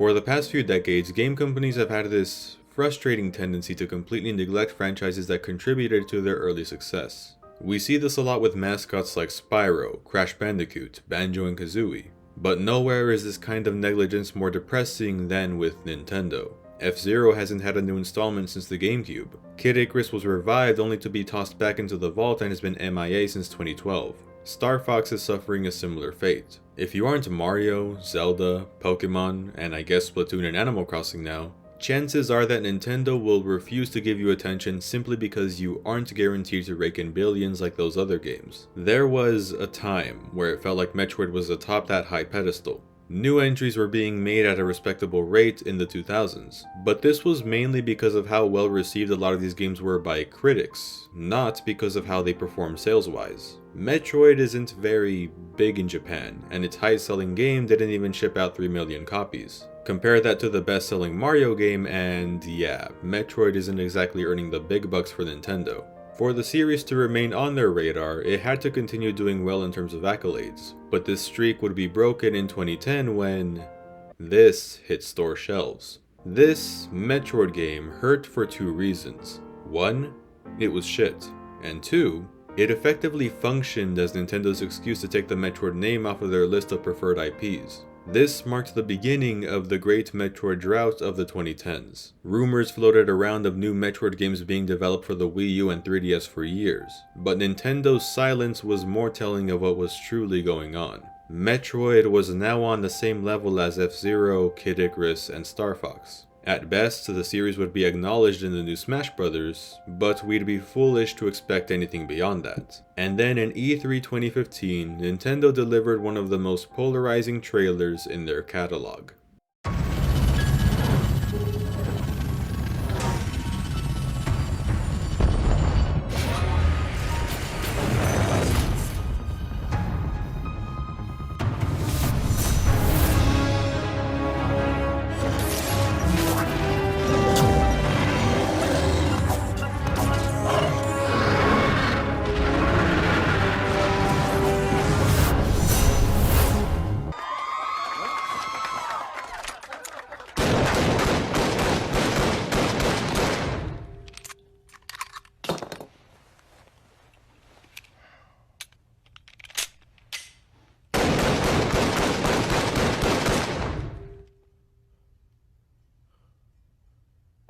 For the past few decades, game companies have had this frustrating tendency to completely neglect franchises that contributed to their early success. We see this a lot with mascots like Spyro, Crash Bandicoot, Banjo and Kazooie. But nowhere is this kind of negligence more depressing than with Nintendo. F-Zero hasn't had a new installment since the GameCube. Kid Icarus was revived only to be tossed back into the vault and has been MIA since 2012. Star Fox is suffering a similar fate. If you aren't Mario, Zelda, Pokemon, and I guess Splatoon and Animal Crossing now, chances are that Nintendo will refuse to give you attention simply because you aren't guaranteed to rake in billions like those other games. There was a time where it felt like Metroid was atop that high pedestal. New entries were being made at a respectable rate in the 2000s, but this was mainly because of how well received a lot of these games were by critics, not because of how they performed sales-wise. Metroid isn't very big in Japan, and its highest-selling game didn't even ship out 3 million copies. Compare that to the best-selling Mario game and yeah, Metroid isn't exactly earning the big bucks for Nintendo. For the series to remain on their radar, it had to continue doing well in terms of accolades, but this streak would be broken in 2010 when this hit store shelves. This Metroid game hurt for 2 reasons. 1, it was shit, and 2, it effectively functioned as Nintendo's excuse to take the Metroid name off of their list of preferred IPs. This marked the beginning of the great Metroid drought of the 2010s. Rumors floated around of new Metroid games being developed for the Wii U and 3DS for years, but Nintendo's silence was more telling of what was truly going on. Metroid was now on the same level as F-Zero, Kid Icarus, and Star Fox. At best, the series would be acknowledged in the new Smash Bros., but we'd be foolish to expect anything beyond that. And then in E3 2015, Nintendo delivered one of the most polarizing trailers in their catalog.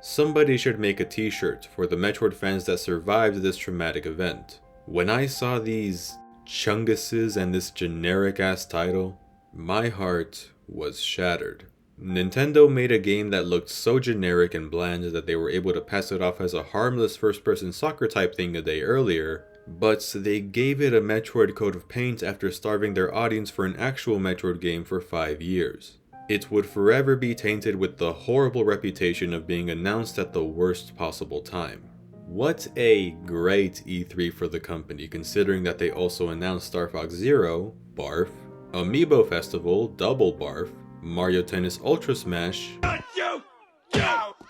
Somebody should make a t-shirt for the Metroid fans that survived this traumatic event. When I saw these chunguses and this generic ass title, my heart was shattered. Nintendo made a game that looked so generic and bland that they were able to pass it off as a harmless first-person soccer type thing a day earlier, but they gave it a Metroid coat of paint after starving their audience for an actual Metroid game for 5 years. It would forever be tainted with the horrible reputation of being announced at the worst possible time. What a great E3 for the company, considering that they also announced Star Fox Zero, barf, Amiibo Festival, double barf, Mario Tennis Ultra Smash, Stop!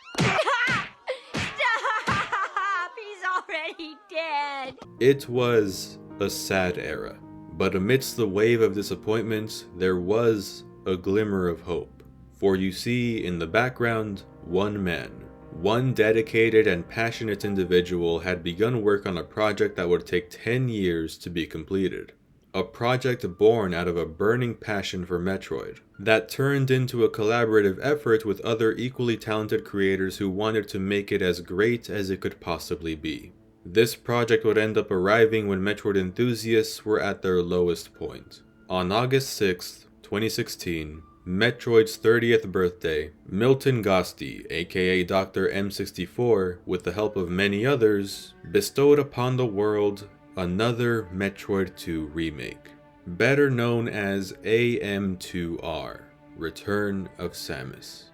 He's already dead! It was a sad era, but amidst the wave of disappointment, there was a glimmer of hope. For you see, in the background, one man, one dedicated and passionate individual had begun work on a project that would take 10 years to be completed. A project born out of a burning passion for Metroid, that turned into a collaborative effort with other equally talented creators who wanted to make it as great as it could possibly be. This project would end up arriving when Metroid enthusiasts were at their lowest point. On August 6th, 2016, Metroid's 30th birthday, Milton Gosti, aka Dr. M64, with the help of many others, bestowed upon the world Another Metroid II Remake, better known as AM2R, Return of Samus.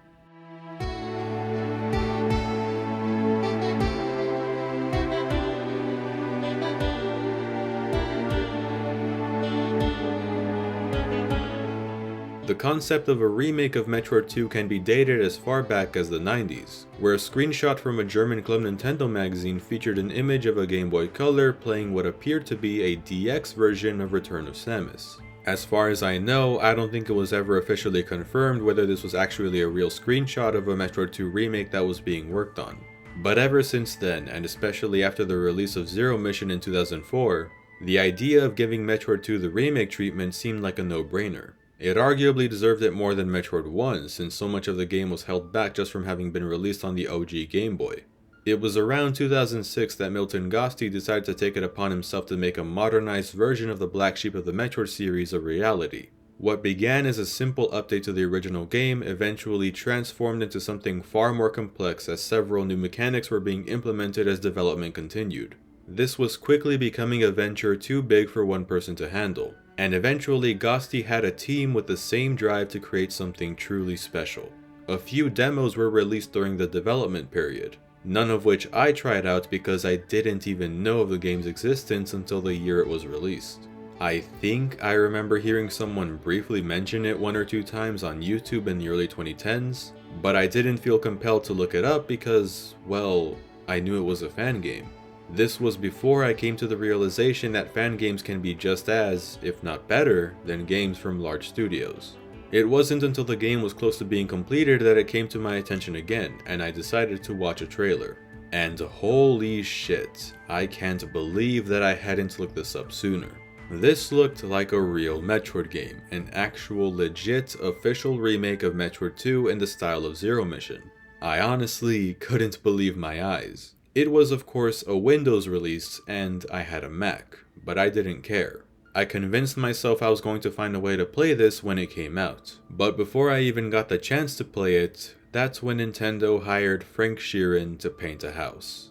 The concept of a remake of Metroid 2 can be dated as far back as the 90s, where a screenshot from a German Club Nintendo magazine featured an image of a Game Boy Color playing what appeared to be a DX version of Return of Samus. As far as I know, I don't think it was ever officially confirmed whether this was actually a real screenshot of a Metroid II Remake that was being worked on. But ever since then, and especially after the release of Zero Mission in 2004, the idea of giving Metroid 2 the remake treatment seemed like a no-brainer. It arguably deserved it more than Metroid 1, since so much of the game was held back just from having been released on the OG Game Boy. It was around 2006 that Milton Gosti decided to take it upon himself to make a modernized version of the black sheep of the Metroid series a reality. What began as a simple update to the original game eventually transformed into something far more complex as several new mechanics were being implemented as development continued. This was quickly becoming a venture too big for one person to handle, and eventually Gosti had a team with the same drive to create something truly special. A few demos were released during the development period, none of which I tried out because I didn't even know of the game's existence until the year it was released. I think I remember hearing someone briefly mention it one or two times on YouTube in the early 2010s, but I didn't feel compelled to look it up because, well, I knew it was a fan game. This was before I came to the realization that fan games can be just as, if not better, than games from large studios. It wasn't until the game was close to being completed that it came to my attention again, and I decided to watch a trailer. And holy shit, I can't believe that I hadn't looked this up sooner. This looked like a real Metroid game, an actual legit official remake of Metroid 2 in the style of Zero Mission. I honestly couldn't believe my eyes. It was of course a Windows release and I had a Mac, but I didn't care. I convinced myself I was going to find a way to play this when it came out. But before I even got the chance to play it, that's when Nintendo hired Frank Sheeran to paint a house.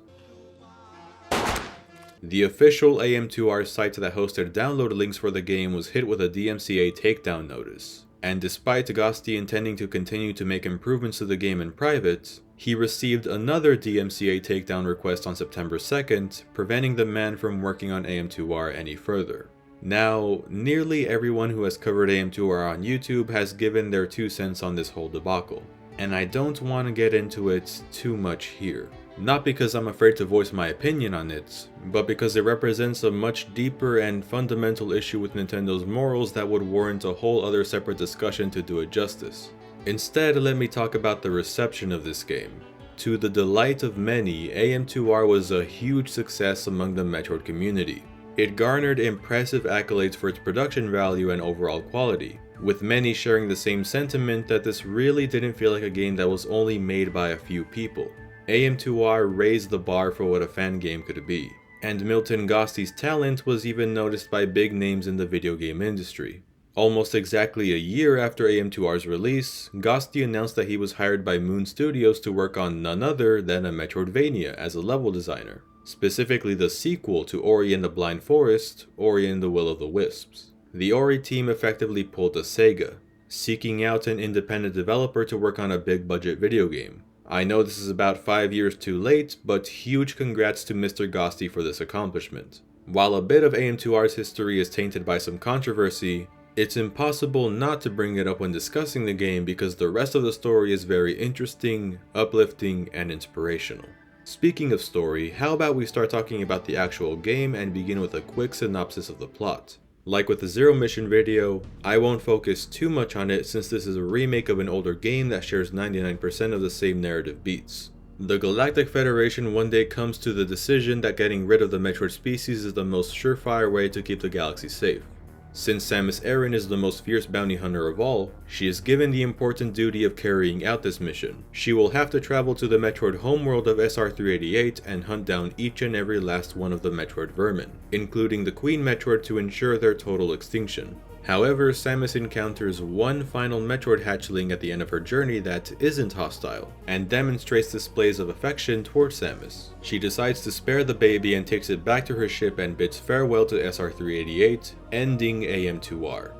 The official AM2R site that hosted download links for the game was hit with a DMCA takedown notice, and despite Gosti intending to continue to make improvements to the game in private, he received another DMCA takedown request on September 2nd, preventing the man from working on AM2R any further. Now, nearly everyone who has covered AM2R on YouTube has given their 2 cents on this whole debacle, and I don't want to get into it too much here. Not because I'm afraid to voice my opinion on it, but because it represents a much deeper and fundamental issue with Nintendo's morals that would warrant a whole other separate discussion to do it justice. Instead, let me talk about the reception of this game. To the delight of many, AM2R was a huge success among the Metroid community. It garnered impressive accolades for its production value and overall quality, with many sharing the same sentiment that this really didn't feel like a game that was only made by a few people. AM2R raised the bar for what a fan game could be, and Milton Gosti's talent was even noticed by big names in the video game industry. Almost exactly a year after AM2R's release, Gosti announced that he was hired by Moon Studios to work on none other than a Metroidvania as a level designer, specifically the sequel to Ori and the Blind Forest, Ori and the Will of the Wisps. The Ori team effectively pulled a Sega, seeking out an independent developer to work on a big budget video game. I know this is about 5 years too late, but huge congrats to Mr. Gosti for this accomplishment. While a bit of AM2R's history is tainted by some controversy, it's impossible not to bring it up when discussing the game because the rest of the story is very interesting, uplifting, and inspirational. Speaking of story, how about we start talking about the actual game and begin with a quick synopsis of the plot. Like with the Zero Mission video, I won't focus too much on it since this is a remake of an older game that shares 99% of the same narrative beats. The Galactic Federation one day comes to the decision that getting rid of the Metroid species is the most surefire way to keep the galaxy safe. Since Samus Aran is the most fierce bounty hunter of all, she is given the important duty of carrying out this mission. She will have to travel to the Metroid homeworld of SR388 and hunt down each and every last one of the Metroid vermin, including the Queen Metroid to ensure their total extinction. However, Samus encounters one final Metroid hatchling at the end of her journey that isn't hostile, and demonstrates displays of affection towards Samus. She decides to spare the baby and takes it back to her ship and bids farewell to SR388, ending AM2R.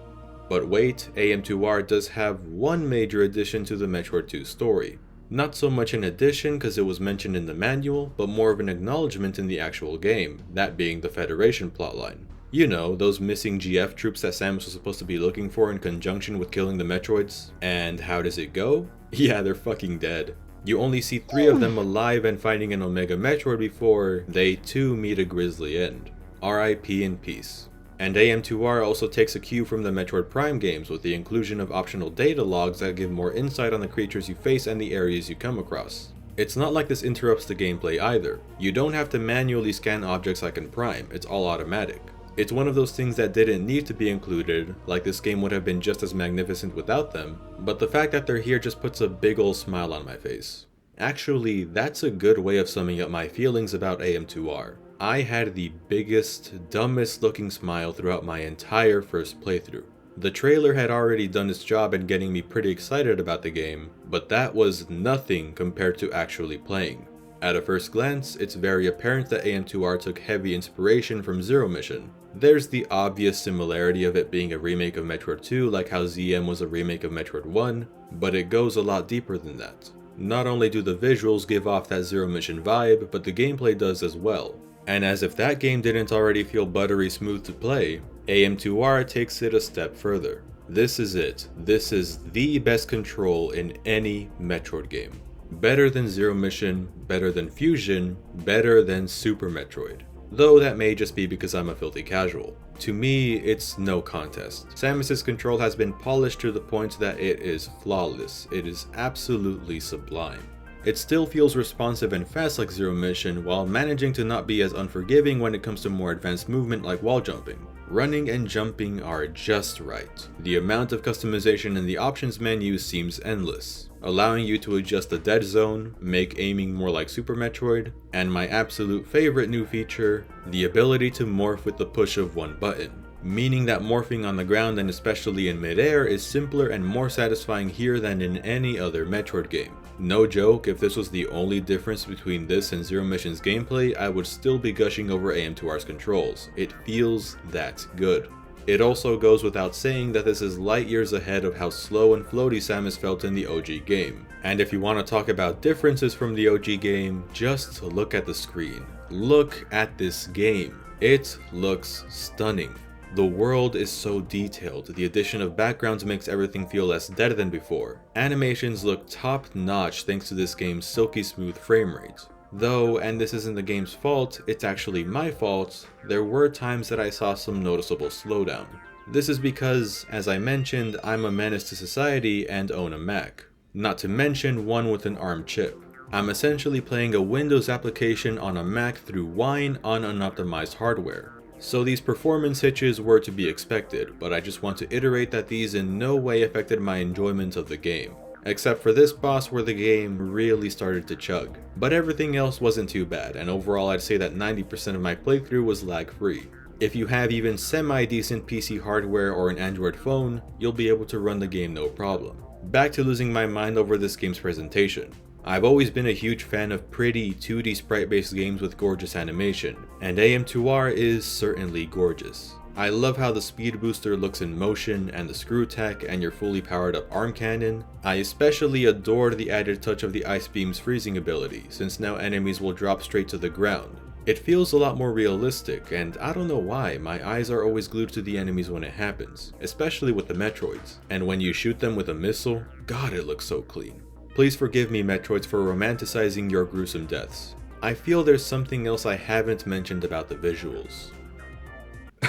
But wait, AM2R does have one major addition to the Metroid 2 story. Not so much an addition because it was mentioned in the manual, but more of an acknowledgement in the actual game, that being the Federation plotline. You know, those missing GF troops that Samus was supposed to be looking for in conjunction with killing the Metroids. And how does it go? Yeah, they're fucking dead. You only see 3 of them alive and fighting an Omega Metroid before they too meet a grisly end. RIP in peace. And AM2R also takes a cue from the Metroid Prime games with the inclusion of optional data logs that give more insight on the creatures you face and the areas you come across. It's not like this interrupts the gameplay either. You don't have to manually scan objects like in Prime, it's all automatic. It's one of those things that didn't need to be included, like this game would have been just as magnificent without them, but the fact that they're here just puts a big ol' smile on my face. Actually, that's a good way of summing up my feelings about AM2R. I had the biggest, dumbest looking smile throughout my entire first playthrough. The trailer had already done its job in getting me pretty excited about the game, but that was nothing compared to actually playing. At a first glance, it's very apparent that AM2R took heavy inspiration from Zero Mission. There's the obvious similarity of it being a remake of Metroid 2 like how ZM was a remake of Metroid 1, but it goes a lot deeper than that. Not only do the visuals give off that Zero Mission vibe, but the gameplay does as well. And as if that game didn't already feel buttery smooth to play, AM2R takes it a step further. This is it. This is the best control in any Metroid game. Better than Zero Mission, better than Fusion, better than Super Metroid. Though that may just be because I'm a filthy casual. To me, it's no contest. Samus's control has been polished to the point that it is flawless. It is absolutely sublime. It still feels responsive and fast like Zero Mission, while managing to not be as unforgiving when it comes to more advanced movement like wall jumping. Running and jumping are just right. The amount of customization in the options menu seems endless, allowing you to adjust the dead zone, make aiming more like Super Metroid, and my absolute favorite new feature, the ability to morph with the push of one button. Meaning that morphing on the ground and especially in midair is simpler and more satisfying here than in any other Metroid game. No joke, if this was the only difference between this and Zero Mission's gameplay, I would still be gushing over AM2R's controls. It feels that good. It also goes without saying that this is light years ahead of how slow and floaty Samus felt in the OG game. And if you want to talk about differences from the OG game, just look at the screen. Look at this game. It looks stunning. The world is so detailed, the addition of backgrounds makes everything feel less dead than before. Animations look top notch thanks to this game's silky smooth frame rate. Though, and this isn't the game's fault, it's actually my fault, there were times that I saw some noticeable slowdown. This is because, as I mentioned, I'm a menace to society and own a Mac. Not to mention one with an ARM chip. I'm essentially playing a Windows application on a Mac through Wine on unoptimized hardware. So these performance hitches were to be expected, but I just want to iterate that these in no way affected my enjoyment of the game. Except for this boss where the game really started to chug. But everything else wasn't too bad, and overall I'd say that 90% of my playthrough was lag-free. If you have even semi-decent PC hardware or an Android phone, you'll be able to run the game no problem. Back to losing my mind over this game's presentation. I've always been a huge fan of pretty 2D sprite-based games with gorgeous animation, and AM2R is certainly gorgeous. I love how the speed booster looks in motion and the screw tech and your fully powered up arm cannon. I especially adored the added touch of the Ice Beam's freezing ability, since now enemies will drop straight to the ground. It feels a lot more realistic, and I don't know why, my eyes are always glued to the enemies when it happens, especially with the Metroids. And when you shoot them with a missile, god it looks so clean. Please forgive me Metroids for romanticizing your gruesome deaths. I feel there's something else I haven't mentioned about the visuals.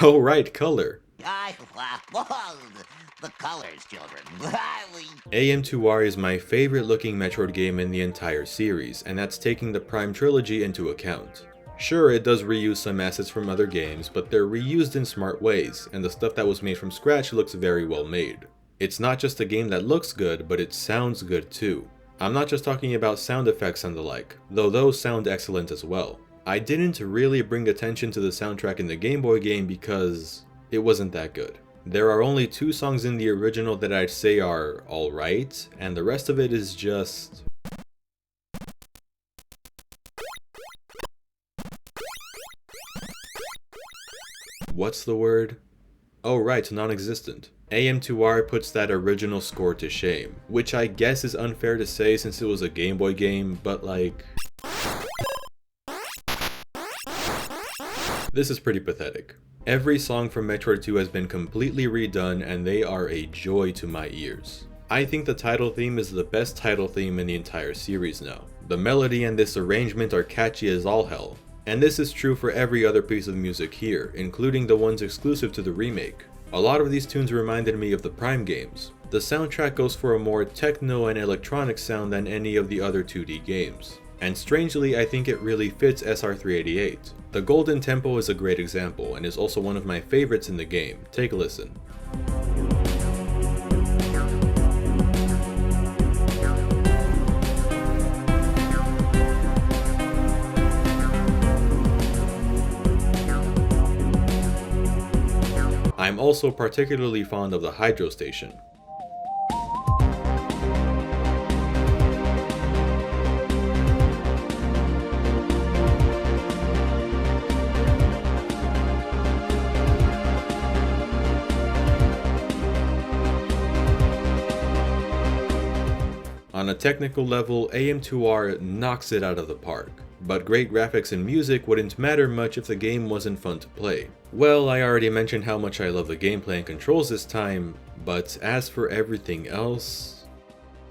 Oh right, color. The colors, children. AM2R is my favorite looking Metroid game in the entire series, and that's taking the Prime trilogy into account. Sure, it does reuse some assets from other games, but they're reused in smart ways, and the stuff that was made from scratch looks very well made. It's not just a game that looks good, but it sounds good too. I'm not just talking about sound effects and the like, though those sound excellent as well. I didn't really bring attention to the soundtrack in the Game Boy game because it wasn't that good. There are only 2 songs in the original that I'd say are alright, and the rest of it is just... what's the word? Oh right, non-existent. AM2R puts that original score to shame, which I guess is unfair to say since it was a Game Boy game, but like... this is pretty pathetic. Every song from Metroid 2 has been completely redone and they are a joy to my ears. I think the title theme is the best title theme in the entire series now. The melody and this arrangement are catchy as all hell. And this is true for every other piece of music here, including the ones exclusive to the remake. A lot of these tunes reminded me of the Prime games. The soundtrack goes for a more techno and electronic sound than any of the other 2D games. And strangely, I think it really fits SR388. The Golden Tempo is a great example, and is also one of my favorites in the game. Take a listen. I'm also particularly fond of the Hydro Station. On a technical level, AM2R knocks it out of the park, but great graphics and music wouldn't matter much if the game wasn't fun to play. Well, I already mentioned how much I love the gameplay and controls this time, but as for everything else...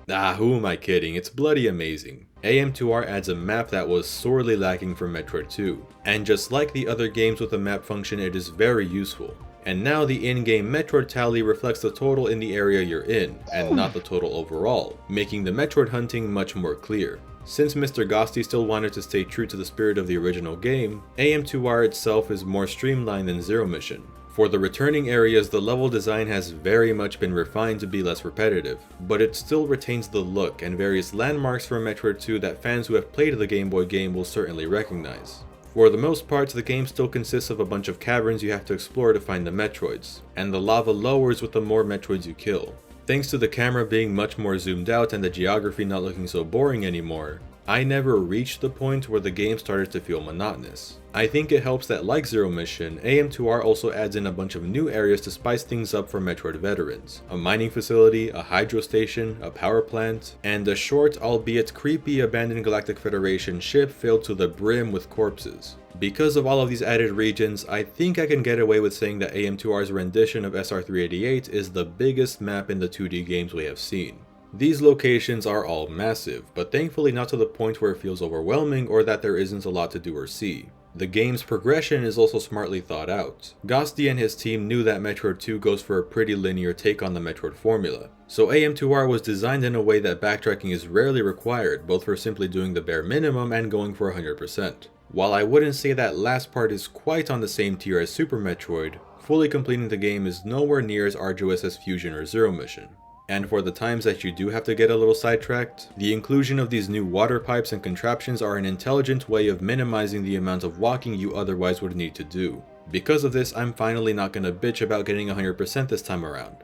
who am I kidding, it's bloody amazing. AM2R adds a map that was sorely lacking from Metroid 2, and just like the other games with a map function, it is very useful. And now the in-game Metroid tally reflects the total in the area you're in, and not the total overall, making the Metroid hunting much more clear. Since Mr. Gosti still wanted to stay true to the spirit of the original game, AM2R itself is more streamlined than Zero Mission. For the returning areas, the level design has very much been refined to be less repetitive, but it still retains the look and various landmarks from Metroid 2 that fans who have played the Game Boy game will certainly recognize. For the most part, the game still consists of a bunch of caverns you have to explore to find the Metroids, and the lava lowers with the more Metroids you kill. Thanks to the camera being much more zoomed out and the geography not looking so boring anymore, I never reached the point where the game started to feel monotonous. I think it helps that, like Zero Mission, AM2R also adds in a bunch of new areas to spice things up for Metroid veterans. A mining facility, a hydro station, a power plant, and a short, albeit creepy, abandoned Galactic Federation ship filled to the brim with corpses. Because of all of these added regions, I think I can get away with saying that AM2R's rendition of SR388 is the biggest map in the 2D games we have seen. These locations are all massive, but thankfully not to the point where it feels overwhelming or that there isn't a lot to do or see. The game's progression is also smartly thought out. Gosti and his team knew that Metroid 2 goes for a pretty linear take on the Metroid formula, so AM2R was designed in a way that backtracking is rarely required, both for simply doing the bare minimum and going for 100%. While I wouldn't say that last part is quite on the same tier as Super Metroid, fully completing the game is nowhere near as arduous as Fusion or Zero Mission. And for the times that you do have to get a little sidetracked, the inclusion of these new water pipes and contraptions are an intelligent way of minimizing the amount of walking you otherwise would need to do. Because of this, I'm finally not gonna bitch about getting 100% this time around.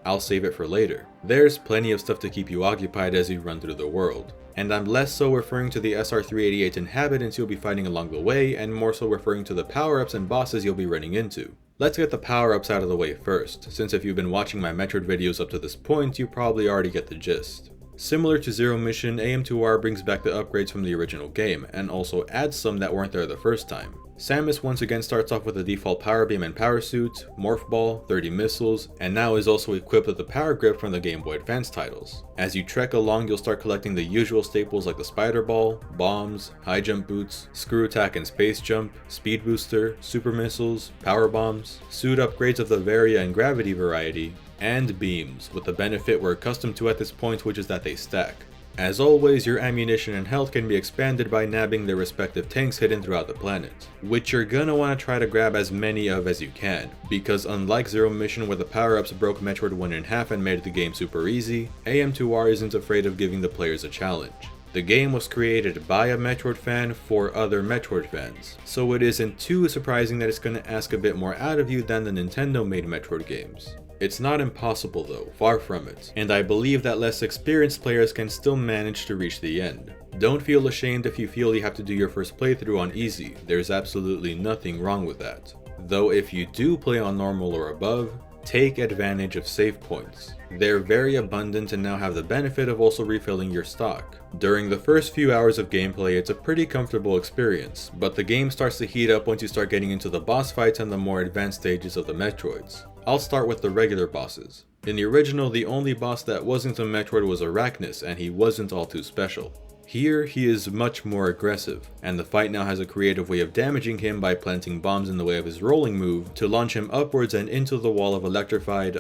I'll save it for later. There's plenty of stuff to keep you occupied as you run through the world. And I'm less so referring to the SR388 inhabitants you'll be fighting along the way, and more so referring to the power-ups and bosses you'll be running into. Let's get the power-ups out of the way first, since if you've been watching my Metroid videos up to this point, you probably already get the gist. Similar to Zero Mission, AM2R brings back the upgrades from the original game, and also adds some that weren't there the first time. Samus once again starts off with a default Power Beam and Power Suit, Morph Ball, 30 missiles, and now is also equipped with the Power Grip from the Game Boy Advance titles. As you trek along, you'll start collecting the usual staples like the Spider Ball, Bombs, High Jump Boots, Screw Attack and Space Jump, Speed Booster, Super Missiles, Power Bombs, suit upgrades of the Varia and Gravity variety, and beams, with the benefit we're accustomed to at this point, which is that they stack. As always, your ammunition and health can be expanded by nabbing their respective tanks hidden throughout the planet, which you're gonna want to try to grab as many of as you can, because unlike Zero Mission where the power-ups broke Metroid 1 in half and made the game super easy, AM2R isn't afraid of giving the players a challenge. The game was created by a Metroid fan for other Metroid fans, so it isn't too surprising that it's gonna ask a bit more out of you than the Nintendo-made Metroid games. It's not impossible though, far from it, and I believe that less experienced players can still manage to reach the end. Don't feel ashamed if you feel you have to do your first playthrough on easy, there's absolutely nothing wrong with that. Though if you do play on normal or above, take advantage of save points. They're very abundant and now have the benefit of also refilling your stock. During the first few hours of gameplay, it's a pretty comfortable experience, but the game starts to heat up once you start getting into the boss fights and the more advanced stages of the Metroids. I'll start with the regular bosses. In the original, the only boss that wasn't a Metroid was Arachnus, and he wasn't all too special. Here, he is much more aggressive, and the fight now has a creative way of damaging him by planting bombs in the way of his rolling move to launch him upwards and into the wall of electrified,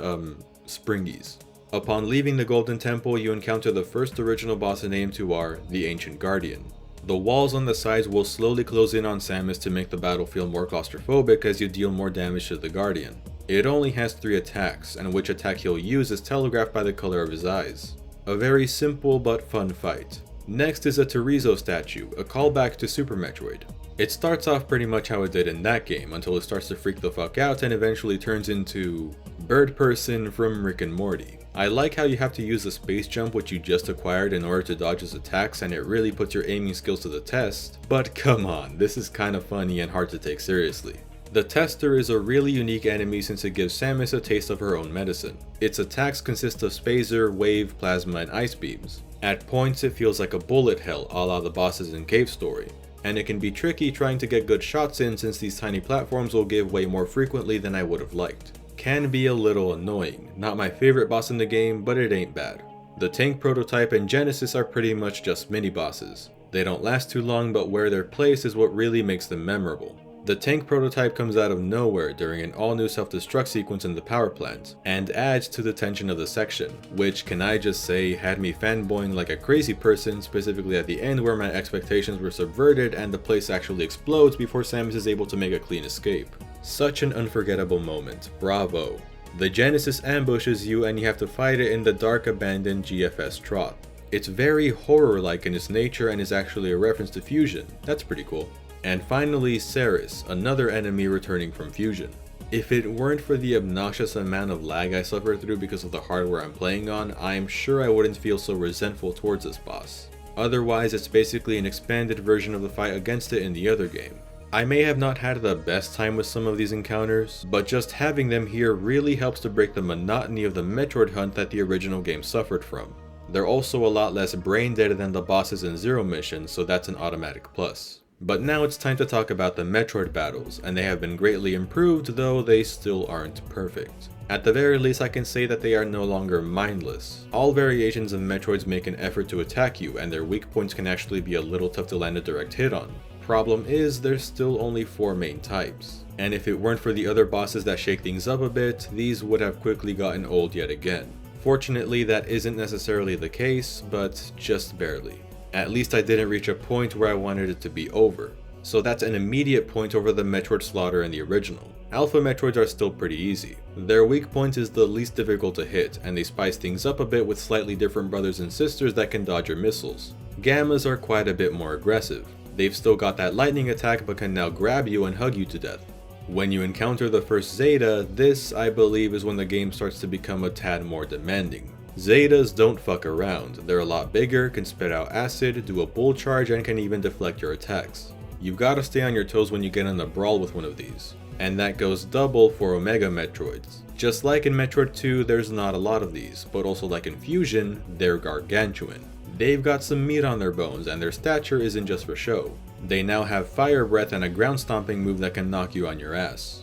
springies. Upon leaving the Golden Temple, you encounter the first original boss in AM2R, the Ancient Guardian. The walls on the sides will slowly close in on Samus to make the battle feel more claustrophobic as you deal more damage to the Guardian. It only has 3 attacks, and which attack he'll use is telegraphed by the color of his eyes. A very simple but fun fight. Next is a Terizo statue, a callback to Super Metroid. It starts off pretty much how it did in that game until it starts to freak the fuck out and eventually turns into Bird Person from Rick and Morty. I like how you have to use the space jump which you just acquired in order to dodge his attacks, and it really puts your aiming skills to the test, but come on, this is kinda funny and hard to take seriously. The Tester is a really unique enemy since it gives Samus a taste of her own medicine. Its attacks consist of Spazer, Wave, Plasma, and Ice Beams. At points it feels like a bullet hell a la the bosses in Cave Story, and it can be tricky trying to get good shots in since these tiny platforms will give way more frequently than I would have liked. Can be a little annoying, not my favorite boss in the game, but it ain't bad. The Tank Prototype and Genesis are pretty much just mini bosses. They don't last too long, but where they're placed is what really makes them memorable. The Tank Prototype comes out of nowhere during an all-new self-destruct sequence in the power plant, and adds to the tension of the section, which, can I just say, had me fanboying like a crazy person, specifically at the end where my expectations were subverted and the place actually explodes before Samus is able to make a clean escape. Such an unforgettable moment, bravo. The Genesis ambushes you and you have to fight it in the dark abandoned GFS trot. It's very horror-like in its nature and is actually a reference to Fusion, that's pretty cool. And finally, Ceres, another enemy returning from Fusion. If it weren't for the obnoxious amount of lag I suffered through because of the hardware I'm playing on, I'm sure I wouldn't feel so resentful towards this boss. Otherwise, it's basically an expanded version of the fight against it in the other game. I may have not had the best time with some of these encounters, but just having them here really helps to break the monotony of the Metroid hunt that the original game suffered from. They're also a lot less brain dead than the bosses in Zero Mission, so that's an automatic plus. But now it's time to talk about the Metroid battles, and they have been greatly improved, though they still aren't perfect. At the very least, I can say that they are no longer mindless. All variations of Metroids make an effort to attack you, and their weak points can actually be a little tough to land a direct hit on. Problem is, there's still only 4 main types, and if it weren't for the other bosses that shake things up a bit, these would have quickly gotten old yet again. Fortunately, that isn't necessarily the case, but just barely. At least I didn't reach a point where I wanted it to be over, so that's an immediate point over the Metroid slaughter in the original. Alpha Metroids are still pretty easy. Their weak point is the least difficult to hit, and they spice things up a bit with slightly different brothers and sisters that can dodge your missiles. Gammas are quite a bit more aggressive. They've still got that lightning attack but can now grab you and hug you to death. When you encounter the first Zeta, this I believe is when the game starts to become a tad more demanding. Zetas don't fuck around, they're a lot bigger, can spit out acid, do a bull charge, and can even deflect your attacks. You've gotta stay on your toes when you get in a brawl with one of these. And that goes double for Omega Metroids. Just like in Metroid 2, there's not a lot of these, but also like in Fusion, they're gargantuan. They've got some meat on their bones, and their stature isn't just for show. They now have Fire Breath and a ground stomping move that can knock you on your ass.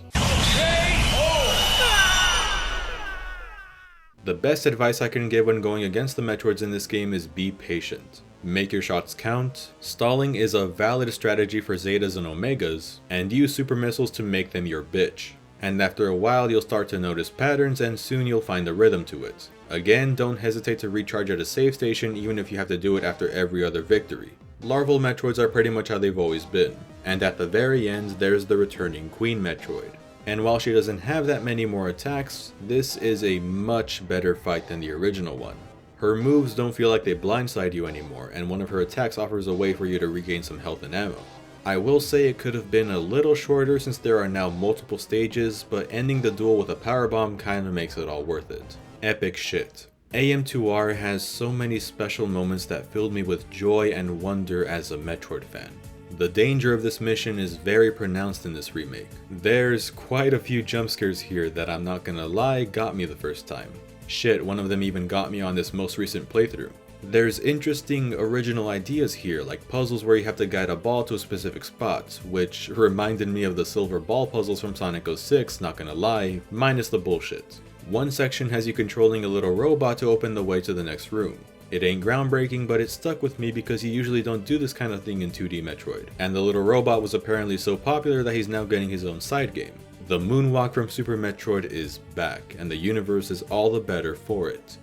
The best advice I can give when going against the Metroids in this game is be patient. Make your shots count, stalling is a valid strategy for Zetas and Omegas, and use super missiles to make them your bitch. And after a while you'll start to notice patterns and soon you'll find a rhythm to it. Again, don't hesitate to recharge at a save station even if you have to do it after every other victory. Larval Metroids are pretty much how they've always been, and at the very end there's the returning Queen Metroid. And while she doesn't have that many more attacks, this is a much better fight than the original one. Her moves don't feel like they blindside you anymore, and one of her attacks offers a way for you to regain some health and ammo. I will say it could have been a little shorter since there are now multiple stages, but ending the duel with a power bomb kinda makes it all worth it. Epic shit. AM2R has so many special moments that filled me with joy and wonder as a Metroid fan. The danger of this mission is very pronounced in this remake. There's quite a few jump scares here that I'm not gonna lie got me the first time. Shit, one of them even got me on this most recent playthrough. There's interesting original ideas here, like puzzles where you have to guide a ball to a specific spot, which reminded me of the silver ball puzzles from Sonic 06, not gonna lie, minus the bullshit. One section has you controlling a little robot to open the way to the next room. It ain't groundbreaking, but it stuck with me because you usually don't do this kind of thing in 2D Metroid. And the little robot was apparently so popular that he's now getting his own side game. The moonwalk from Super Metroid is back, and the universe is all the better for it.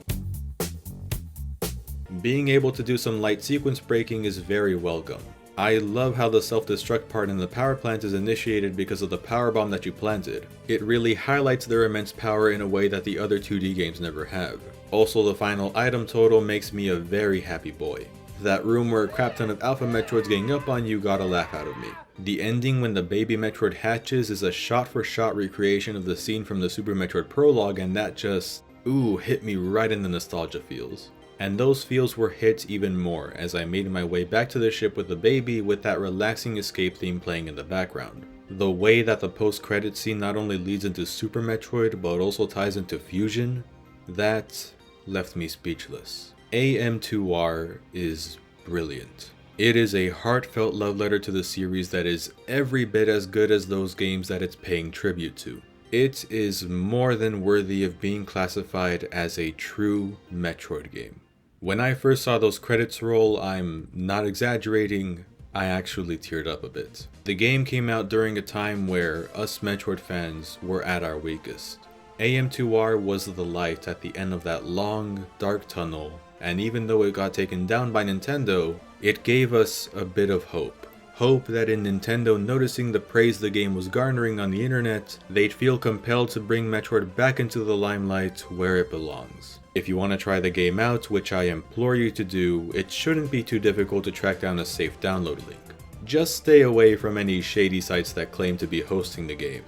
Being able to do some light sequence breaking is very welcome. I love how the self-destruct part in the power plant is initiated because of the power bomb that you planted. It really highlights their immense power in a way that the other 2D games never have. Also, the final item total makes me a very happy boy. That room where a crap ton of Alpha Metroids gang up on you got a laugh out of me. The ending when the baby Metroid hatches is a shot-for-shot recreation of the scene from the Super Metroid prologue, and that just, hit me right in the nostalgia feels. And those feels were hit even more as I made my way back to the ship with the baby with that relaxing escape theme playing in the background. The way that the post-credit scene not only leads into Super Metroid but also ties into Fusion, that left me speechless. AM2R is brilliant. It is a heartfelt love letter to the series that is every bit as good as those games that it's paying tribute to. It is more than worthy of being classified as a true Metroid game. When I first saw those credits roll, I'm not exaggerating, I actually teared up a bit. The game came out during a time where us Metroid fans were at our weakest. AM2R was the light at the end of that long, dark tunnel, and even though it got taken down by Nintendo, it gave us a bit of hope. Hope that in Nintendo noticing the praise the game was garnering on the internet, they'd feel compelled to bring Metroid back into the limelight where it belongs. If you want to try the game out, which I implore you to do, it shouldn't be too difficult to track down a safe download link. Just stay away from any shady sites that claim to be hosting the game.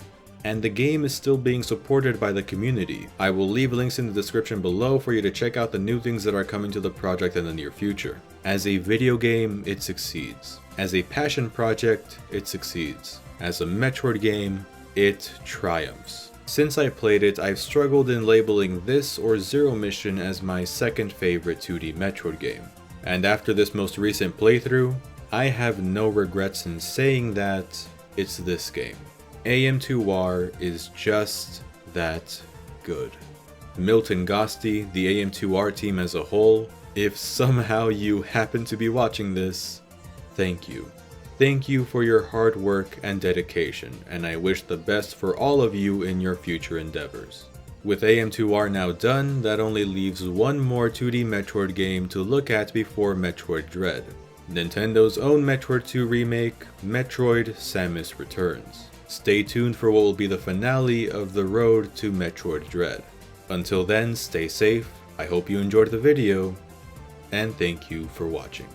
And the game is still being supported by the community. I will leave links in the description below for you to check out the new things that are coming to the project in the near future. As a video game, it succeeds. As a passion project, it succeeds. As a Metroid game, it triumphs. Since I played it, I've struggled in labeling this or Zero Mission as my second favorite 2D Metroid game. And after this most recent playthrough, I have no regrets in saying that it's this game. AM2R is just that good. Milton Gosti, the AM2R team as a whole, if somehow you happen to be watching this, thank you. Thank you for your hard work and dedication, and I wish the best for all of you in your future endeavors. With AM2R now done, that only leaves one more 2D Metroid game to look at before Metroid Dread. Nintendo's own Metroid II Remake, Metroid Samus Returns. Stay tuned for what will be the finale of the road to Metroid Dread. Until then, stay safe, I hope you enjoyed the video, and thank you for watching.